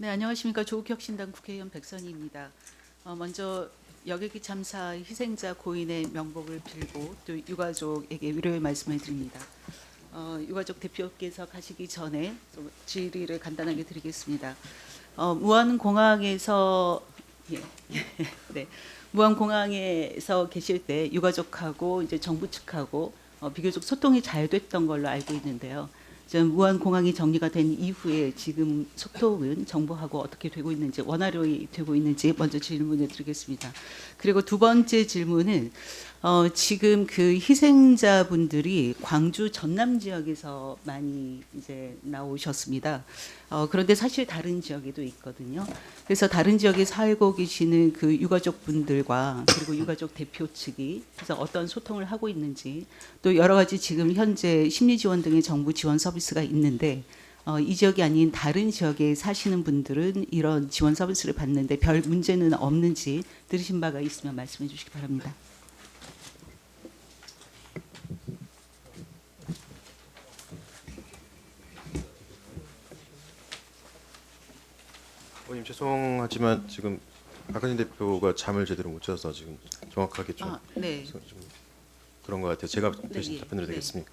네, 안녕하십니까. 조국혁신당 국회의원 백선희입니다. 먼저 여객기 참사 희생자 고인의 명복을 빌고 또 유가족에게 위로의 말씀을 드립니다. 유가족 대표께서 가시기 전에 좀 질의를 간단하게 드리겠습니다. 무안공항에서 네, 무안공항에서 계실 때 유가족하고 이제 정부 측하고 비교적 소통이 잘 됐던 걸로 알고 있는데요. 무안공항이 정리가 된 이후에 지금 소통은 정부하고 어떻게 되고 있는지, 원활히 되고 있는지 먼저 질문을 드리겠습니다. 그리고 두 번째 질문은 지금 그 희생자분들이 광주 전남 지역에서 많이 이제 나오셨습니다. 그런데 사실 다른 지역에도 있거든요. 그래서 다른 지역에 살고 계시는 그 유가족분들과 그리고 유가족 대표 측이 그래서 어떤 소통을 하고 있는지, 또 여러 가지 지금 현재 심리 지원 등의 정부 지원 서비스가 있는데 이 지역이 아닌 다른 지역에 사시는 분들은 이런 지원 서비스를 받는데 별 문제는 없는지 들으신 바가 있으면 말씀해 주시기 바랍니다. 의원님 죄송하지만 지금 박근혜 대표가 잠을 제대로 못 자서 지금 정확하게 좀, 네. 좀 그런 것 같아요. 제가 대신 네, 답변을 네. 드리겠습니다.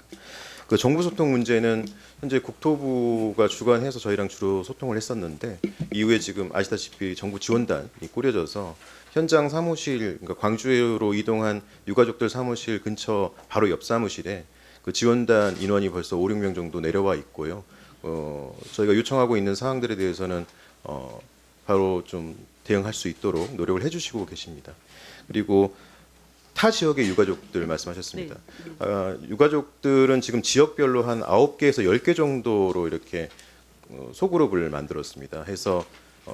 그 정부 소통 문제는 현재 국토부가 주관해서 저희랑 주로 소통을 했었는데 이후에 지금 아시다시피 정부 지원단이 꾸려져서 현장 사무실, 그러니까 광주로 이동한 유가족들 사무실 근처 바로 옆 사무실에 그 지원단 인원이 벌써 5, 6명 정도 내려와 있고요. 저희가 요청하고 있는 사항들에 대해서는 바로 좀 대응할 수 있도록 노력을 해주시고 계십니다. 그리고 타 지역의 유가족들 말씀하셨습니다. 유가족들은 지금 지역별로 한 9개에서 10개 정도로 이렇게 소그룹을 만들었습니다. 해서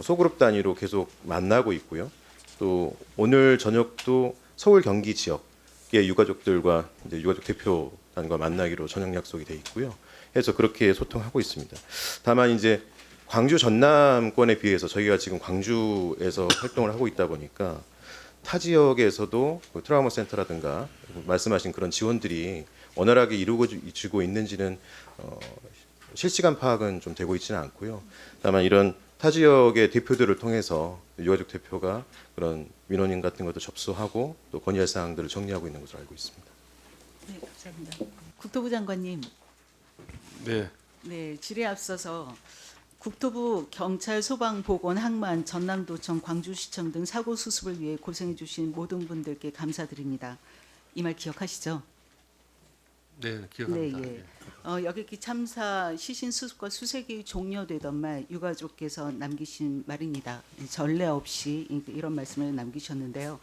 소그룹 단위로 계속 만나고 있고요. 또 오늘 저녁도 서울 경기 지역의 유가족들과 이제 유가족 대표단과 만나기로 저녁 약속이 돼 있고요. 해서 그렇게 소통하고 있습니다. 다만 이제 광주 전남권에 비해서 저희가 지금 광주에서 활동을 하고 있다 보니까 타 지역에서도 트라우마 센터라든가 말씀하신 그런 지원들이 원활하게 이루어지고 있는지는 실시간 파악은 좀 되고 있지는 않고요. 다만 이런 타 지역의 대표들을 통해서 유가족 대표가 그런 민원인 같은 것도 접수하고 또 건의할 사항들을 정리하고 있는 것으로 알고 있습니다. 네, 감사합니다. 국토부 장관님. 네, 네, 질의에 앞서서 국토부, 경찰, 소방, 보건, 항만, 전남도청, 광주시청 등 사고 수습을 위해 고생해 주신 모든 분들께 감사드립니다. 이 말 기억하시죠? 네, 기억합니다. 네, 예. 여객기 참사 시신 수습과 수색이 종료되던 말 유가족께서 남기신 말입니다. 전례 없이 이런 말씀을 남기셨는데요.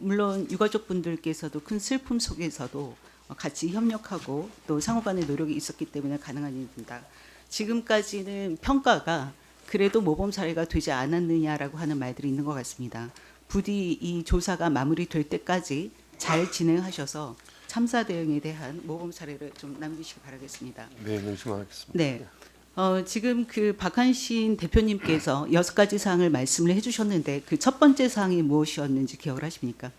물론 유가족분들께서도 큰 슬픔 속에서도 같이 협력하고 또 상호간의 노력이 있었기 때문에 가능한 일입니다. 지금까지는 평가가 그래도 모범 사례가 되지 않았느냐라고 하는 말들이 있는 것 같습니다. 부디 이 조사가 마무리될 때까지 잘 진행하셔서 참사 대응에 대한 모범 사례를 좀 남기시기 바라겠습니다. 네, 명심하겠습니다. 네. 지금 그 박한신 대표님께서 6가지 사항을 말씀을 해주셨는데 그 첫 번째 사항이 무엇이었는지 기억을 하십니까?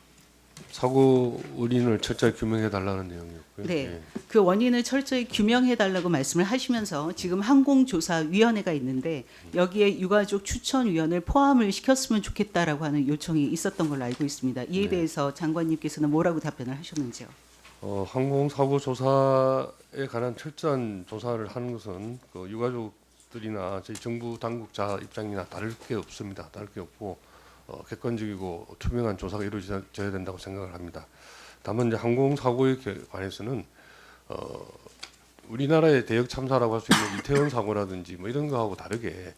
사고 원인을 철저히 규명해 달라는 내용이었고요. 네. 예. 그 원인을 철저히 규명해달라고 말씀을 하시면서 지금 항공조사위원회가 있는데 여기에 유가족 추천위원을 포함을 시켰으면 좋겠다라고 하는 요청이 있었던 걸로 알고 있습니다. 이에 네. 대해서 장관님께서는 뭐라고 답변을 하셨는지요? 항공사고 조사에 관한 철저한 조사를 하는 것은 그 유가족들이나 저희 정부 당국자 입장이나 다를 게 없습니다. 다를 게 없고 객관적이고 투명한 조사가 이루어져야 된다고 생각을 합니다. 다만 이제 항공사고에 관해서는 우리나라의 대역 참사라고 할 수 있는 이태원 사고라든지 뭐 이런 거하고 다르게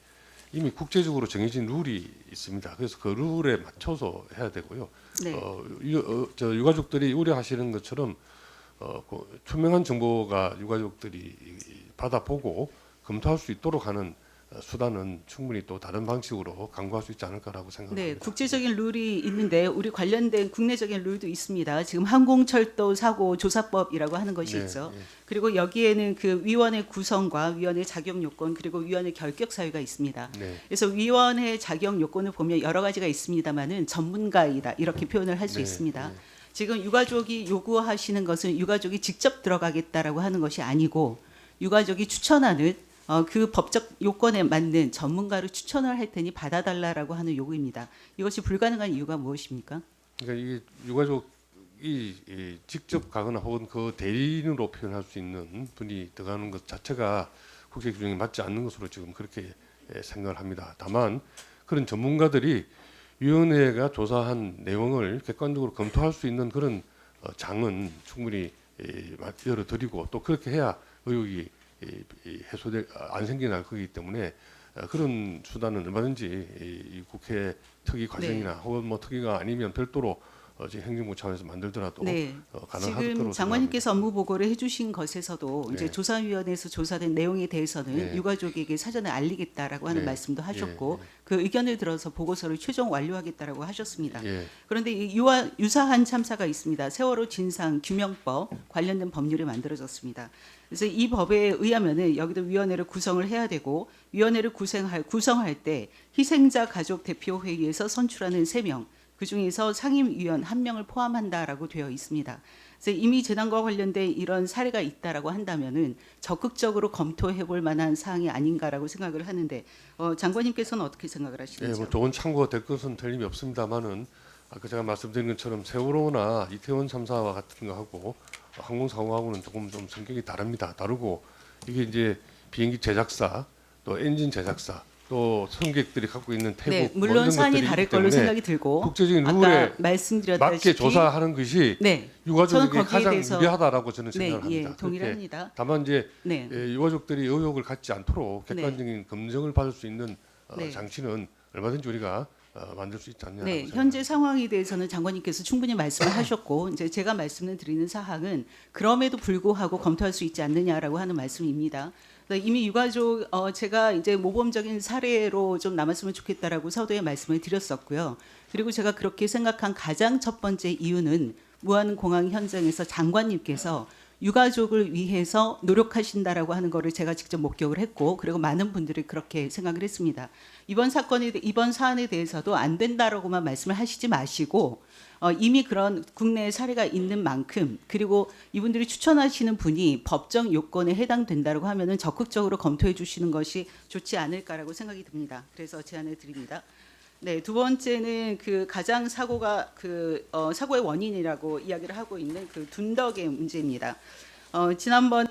이미 국제적으로 정해진 룰이 있습니다. 그래서 그 룰에 맞춰서 해야 되고요. 네. 저 유가족들이 우려하시는 것처럼 투명한 정보가 유가족들이 받아보고 검토할 수 있도록 하는 수단은 충분히 또 다른 방식으로 강구할 수 있지 않을까라고 생각합니다. 네, 국제적인 룰이 있는데 우리 관련된 국내적인 룰도 있습니다. 지금 항공철도 사고 조사법이라고 하는 것이 네, 있죠. 네. 그리고 여기에는 그 위원회 구성과 위원회 자격 요건 그리고 위원회 결격 사유가 있습니다. 네. 그래서 위원회 자격 요건을 보면 여러 가지가 있습니다만은 전문가이다 이렇게 표현을 할 수 네, 있습니다. 네. 지금 유가족이 요구하시는 것은 유가족이 직접 들어가겠다라고 하는 것이 아니고 유가족이 추천하는 그 법적 요건에 맞는 전문가를 추천을 할 테니 받아달라라고 하는 요구입니다. 이것이 불가능한 이유가 무엇입니까? 그러니까 이 유가족이 직접 가거나 혹은 그 대리인으로 표현할 수 있는 분이 들어가는 것 자체가 국제 규정에 맞지 않는 것으로 지금 그렇게 생각을 합니다. 다만 그런 전문가들이 위원회가 조사한 내용을 객관적으로 검토할 수 있는 그런 장은 충분히 열어드리고 또 그렇게 해야 의혹이 해소될 안 생겨날 거기 때문에 그런 수단은 얼마든지 이 국회 특위 과정이나 혹은 뭐 특위가 아니면 별도로 지금 행정부 차원에서 만들더라도 네. 가능할 지금 거로 장관님께서 업무 보고를 해주신 것에서도 이제 네. 조사위원회에서 조사된 내용에 대해서는 네. 유가족에게 사전에 알리겠다라고 하는 네. 말씀도 하셨고 예, 예. 그 의견을 들어서 보고서를 최종 완료하겠다라고 하셨습니다. 예. 그런데 유사한 참사가 있습니다. 세월호 진상 규명법 관련된 법률이 만들어졌습니다. 그래서 이 법에 의하면은 여기도 위원회를 구성을 해야 되고 위원회를 구성할 때 희생자 가족 대표 회의에서 선출하는 3명 그 중에서 상임위원 1명을 포함한다라고 되어 있습니다. 그래서 이미 재난과 관련된 이런 사례가 있다라고 한다면은 적극적으로 검토해볼 만한 사항이 아닌가라고 생각을 하는데 장관님께서는 어떻게 생각을 예, 하시는지요? 뭐 좋은 참고가 될 것은 틀림이 없습니다만은 아까 제가 말씀드린 것처럼 세월호나 이태원 참사와 같은 거하고 항공사고하고는 조금 좀 성격이 다릅니다. 다르고 이게 이제 비행기 제작사 또 엔진 제작사 또 승객들이 갖고 있는 태국 네, 뭐 물론 이런 사안이 것들이 다를 있기 걸로 때문에 생각이 들고 국제적인 아까 룰에 말씀드렸다시피 맞게 조사하는 것이 네, 유가족에게 저는 거기에 가장 대해서- 유리하다라고 저는 네, 생각을 합니다. 예, 동의를 그렇게 합니다. 다만 이제 네. 유가족들이 의혹을 갖지 않도록 네. 객관적인 검증을 받을 수 있는 네. 장치는 얼마든지 우리가 만들 수 있지 않냐. 네, 현재 상황에 대해서는 장관님께서 충분히 말씀을 하셨고 이제 제가 말씀을 드리는 사항은 그럼에도 불구하고 검토할 수 있지 않느냐라고 하는 말씀입니다. 그래서 이미 유가족 제가 이제 모범적인 사례로 좀 남았으면 좋겠다라고 서두에 말씀을 드렸었고요. 그리고 제가 그렇게 생각한 가장 첫 번째 이유는 무안공항 현장에서 장관님께서 유가족을 위해서 노력하신다라고 하는 거를 제가 직접 목격을 했고 그리고 많은 분들이 그렇게 생각을 했습니다. 이번 사안에 대해서도 안 된다라고만 말씀을 하시지 마시고 이미 그런 국내에 사례가 있는 만큼 그리고 이분들이 추천하시는 분이 법정 요건에 해당된다고 하면은 적극적으로 검토해 주시는 것이 좋지 않을까라고 생각이 듭니다. 그래서 제안을 드립니다. 네, 두 번째는 그 가장 사고가 사고의 원인이라고 이야기를 하고 있는 그 둔덕의 문제입니다. 지난번